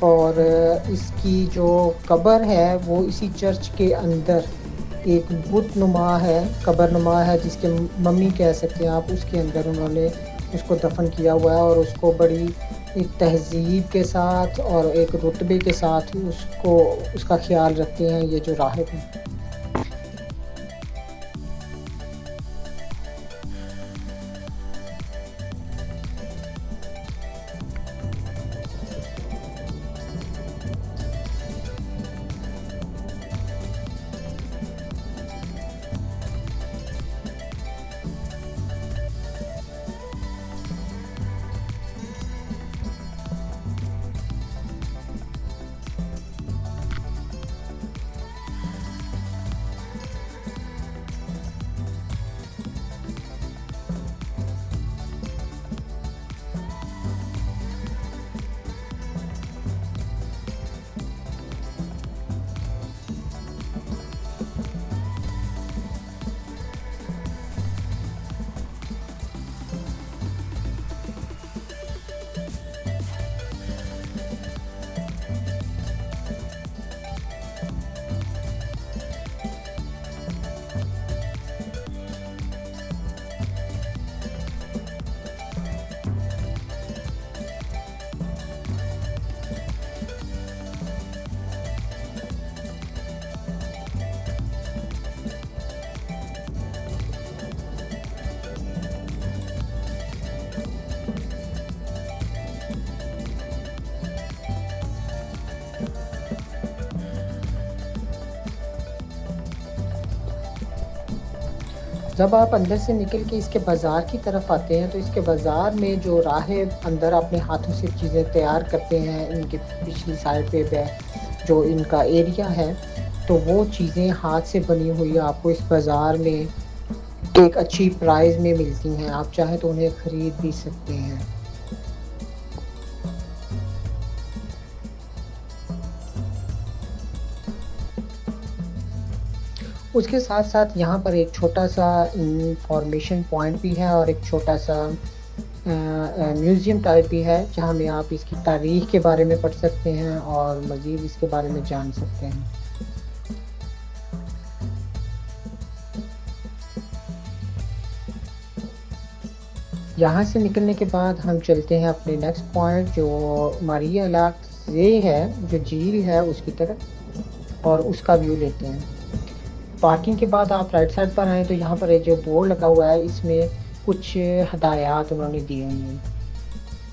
اور اس کی جو قبر ہے وہ اسی چرچ کے اندر ایک بت نما ہے، قبر نما ہے، جس کے ممی کہہ سکتے ہیں آپ، اس کے اندر انہوں نے اس کو دفن کیا ہوا ہے، اور اس کو بڑی ایک تہذیب کے ساتھ اور ایک رتبے کے ساتھ اس کا خیال رکھتے ہیں یہ جو راہب ہیں۔ جب آپ اندر سے نکل کے اس کے بازار کی طرف آتے ہیں تو اس کے بازار میں جو راہب اندر اپنے ہاتھوں سے چیزیں تیار کرتے ہیں، ان کے پچھلی سائڈ پہ جو ان کا ایریا ہے، تو وہ چیزیں ہاتھ سے بنی ہوئی آپ کو اس بازار میں ایک اچھی پرائز میں ملتی ہیں، آپ چاہیں تو انہیں خرید بھی سکتے ہیں۔ اس کے ساتھ ساتھ یہاں پر ایک چھوٹا سا انفارمیشن پوائنٹ بھی ہے اور ایک چھوٹا سا میوزیم ٹائپ بھی ہے، جہاں میں آپ اس کی تاریخ کے بارے میں پڑھ سکتے ہیں اور مزید اس کے بارے میں جان سکتے ہیں۔ یہاں سے نکلنے کے بعد ہم چلتے ہیں اپنے نیکسٹ پوائنٹ جو ماریا لاکزے ہے، جو جھیل ہے اس کی طرف، اور اس کا ویو لیتے ہیں۔ پارکنگ کے بعد آپ رائٹ سائڈ پر آئیں تو یہاں پر ایک جو بورڈ لگا ہوا ہے، اس میں کچھ ہدایات انہوں نے دی ہوئی ہیں۔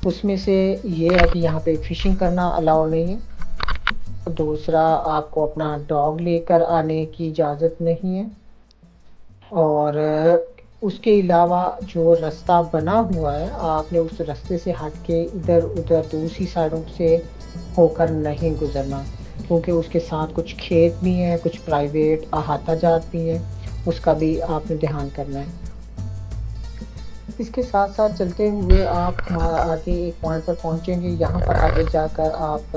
اس میں سے یہ ہے کہ یہاں پہ فشنگ کرنا الاؤ نہیں ہے، دوسرا آپ کو اپنا ڈاگ لے کر آنے کی اجازت نہیں ہے، اور اس کے علاوہ جو رستہ بنا ہوا ہے آپ نے اس رستے سے ہٹ کے ادھر ادھر دوسری سائڈوں سے ہو کر نہیں گزرنا، کیونکہ اس کے ساتھ کچھ کھیت بھی ہیں، کچھ پرائیویٹ احاطہ جات بھی ہیں، اس کا بھی آپ نے دھیان کرنا ہے۔ اس کے ساتھ ساتھ چلتے ہوئے آپ آگے ایک پوائنٹ پر پہنچیں گے، یہاں پر آگے جا کر آپ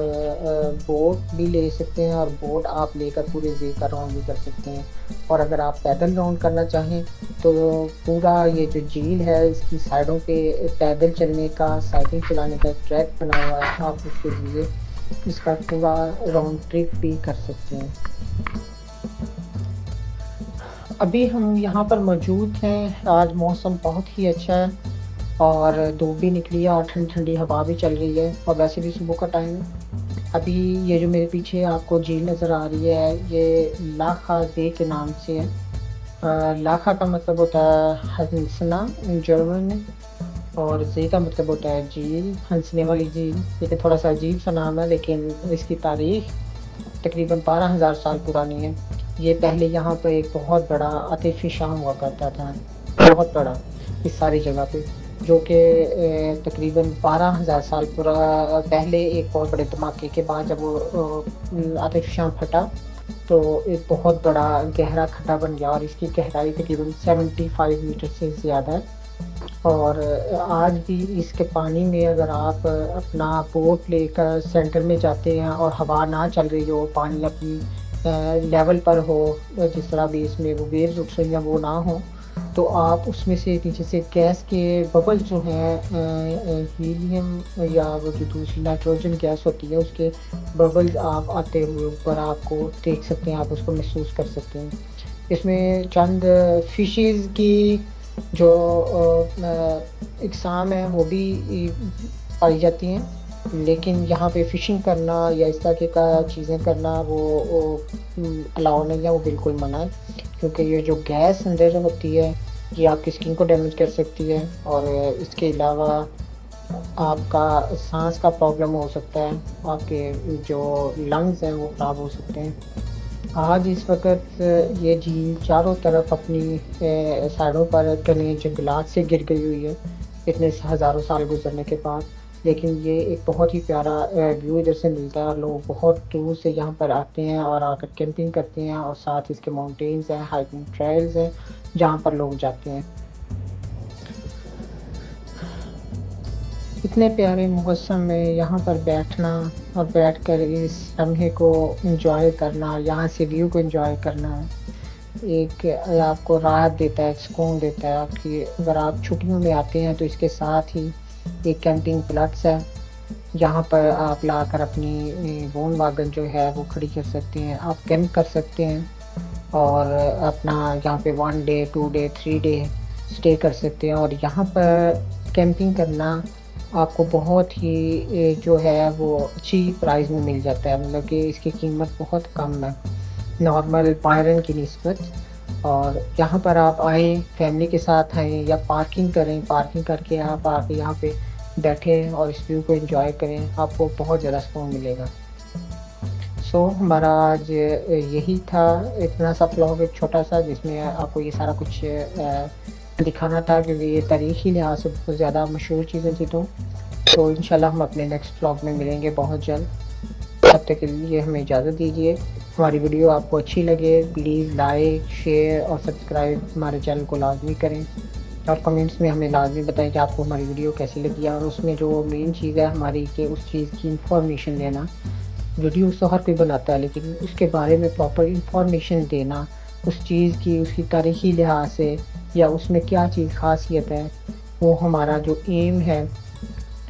بوٹ بھی لے سکتے ہیں، اور بوٹ آپ لے کر پورے زے کا راؤنڈ بھی کر سکتے ہیں، اور اگر آپ پیدل راؤنڈ کرنا چاہیں تو پورا یہ جو جھیل ہے اس کی سائڈوں پہ پیدل چلنے کا، سائیکل چلانے کا ایک ٹریک بنا ہوا ہے، آپ اس کے ذریعے اس کا پورا راؤنڈ ٹرپ بھی کر سکتے ہیں۔ ابھی ہم یہاں پر موجود ہیں، آج موسم بہت ہی اچھا ہے اور دھوپ بھی نکلی ہے اور ٹھنڈی ٹھنڈی ہوا بھی چل رہی ہے، اور ویسے بھی صبح کا ٹائم ہے۔ ابھی یہ جو میرے پیچھے آپ کو جھیل نظر آ رہی ہے یہ لاکھا زے کے نام سے ہے۔ لاکھا کا مطلب ہوتا ہے ہنسنا جرمن میں، اور زے کا مطلب ہوتا ہے جھیل، ہنسنے والی جھیل۔ لیکن تھوڑا سا عجیب سا نام ہے، لیکن اس کی تاریخ تقریباً 12,000 سال پرانی ہے۔ یہ پہلے یہاں پہ ایک بہت بڑا عاطفی شام ہوا کرتا تھا، بہت بڑا، اس ساری جگہ پہ، جو کہ تقریباً 12,000 سال پہلے ایک بہت بڑے دھماکے کے بعد جب وہ عاطفی شام پھٹا تو ایک بہت بڑا گہرا کھڈا بن گیا، اور اس کی گہرائی تقریباً 75 میٹر سے زیادہ ہے۔ اور آج بھی اس کے پانی میں اگر آپ اپنا بوٹ لے کر سینٹر میں جاتے ہیں اور ہوا نہ چل رہی ہو، پانی اپنی لیول پر ہو، جس طرح بھی اس میں وہ ویوز اٹھ رہی ہیں وہ نہ ہو، تو آپ اس میں سے نیچے سے گیس کے ببل جو ہیں ہیلیم یا وہ جو دوسری نائٹروجن گیس ہوتی ہے اس کے ببلز آپ آتے ہوئے اوپر آپ کو دیکھ سکتے ہیں، آپ اس کو محسوس کر سکتے ہیں۔ اس میں چند فشیز کی جو اقسام ہیں وہ بھی پائی جاتی ہیں، لیکن یہاں پہ فشنگ کرنا یا اس طرح کی چیزیں کرنا وہ الاؤ نہیں ہے، وہ بالکل منع ہے، کیونکہ یہ جو گیس اندر ہوتی ہے یہ آپ کی اسکن کو ڈیمیج کر سکتی ہے، اور اس کے علاوہ آپ کا سانس کا پرابلم ہو سکتا ہے، آپ کے جو لنگز ہیں وہ خراب ہو سکتے ہیں۔ آج اس وقت یہ جھیل چاروں طرف اپنی سائڈوں پر گھنے جنگلات سے گر گئی ہوئی ہے اتنے ہزاروں سال گزرنے کے بعد، لیکن یہ ایک بہت ہی پیارا ویو ادھر سے ملتا ہے، اور لوگ بہت دور سے یہاں پر آتے ہیں اور آ کر کیمپنگ کرتے ہیں، اور ساتھ اس کے ماؤنٹینز ہیں، ہائکنگ ٹریلز ہیں جہاں پر لوگ جاتے ہیں۔ اتنے پیارے مجسم میں یہاں پر بیٹھنا اور بیٹھ کر اس لمحے کو انجوائے کرنا، یہاں سے ویو کو انجوائے کرنا ایک آپ کو راحت دیتا ہے، سکون دیتا ہے۔ آپ کی اگر آپ چھٹیوں میں آتے ہیں تو اس کے ساتھ ہی ایک کیمپنگ پلاٹس ہے، یہاں پر آپ لا کر اپنی وون واگن جو ہے وہ کھڑی کر سکتے ہیں، آپ کیمپ کر سکتے ہیں، اور اپنا یہاں پہ 1 ڈے 2 ڈے 3 ڈے اسٹے کر سکتے ہیں۔ اور یہاں پر کیمپنگ کرنا آپ کو بہت ہی جو ہے وہ اچھی پرائز میں مل جاتا ہے، مطلب کہ اس کی قیمت بہت کم ہے نارمل بائرن کی نسبت۔ اور یہاں پر آپ آئیں، فیملی کے ساتھ آئیں یا پارکنگ کریں، پارکنگ کر کے آپ آ کے یہاں پہ بیٹھیں اور اس ویو کو انجوائے کریں، آپ کو بہت زیادہ سکون ملے گا۔ ہمارا آج یہی تھا، اتنا سا ولاگ ایک چھوٹا سا جس میں آپ کو یہ سارا کچھ دکھانا تھا، کیونکہ یہ تاریخی لحاظ سے بہت زیادہ مشہور چیزیں تھیں۔ تو انشاءاللہ ہم اپنے نیکسٹ ولاگ میں ملیں گے بہت جلد، تب تک کے لیے ہمیں اجازت دیجیے۔ ہماری ویڈیو آپ کو اچھی لگے پلیز لائک شیئر اور سبسکرائب ہمارے چینل کو لازمی کریں، اور کمنٹس میں ہمیں لازمی بتائیں کہ آپ کو ہماری ویڈیو کیسی لگی ہے، اور اس میں جو مین چیز ہے ہماری کہ اس چیز کی انفارمیشن دینا۔ ویڈیوز تو ہر کوئی بناتا ہے، لیکن اس کے بارے میں پراپر انفارمیشن دینا اس چیز کی، اس کی تاریخی لحاظ سے یا اس میں کیا چیز خاصیت ہے، وہ ہمارا جو ایم ہے،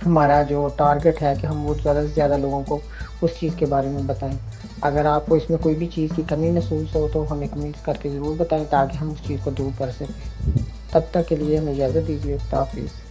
ہمارا جو ٹارگٹ ہے کہ ہم وہ زیادہ سے زیادہ لوگوں کو اس چیز کے بارے میں بتائیں۔ اگر آپ کو اس میں کوئی بھی چیز کی کمی محسوس ہو تو ہمیں کمنٹس کر کے ضرور بتائیں تاکہ ہم اس چیز کو دور کر سکیں۔ تب تک کے لیے ہمیں اجازت دیجیے، خدا حافظ۔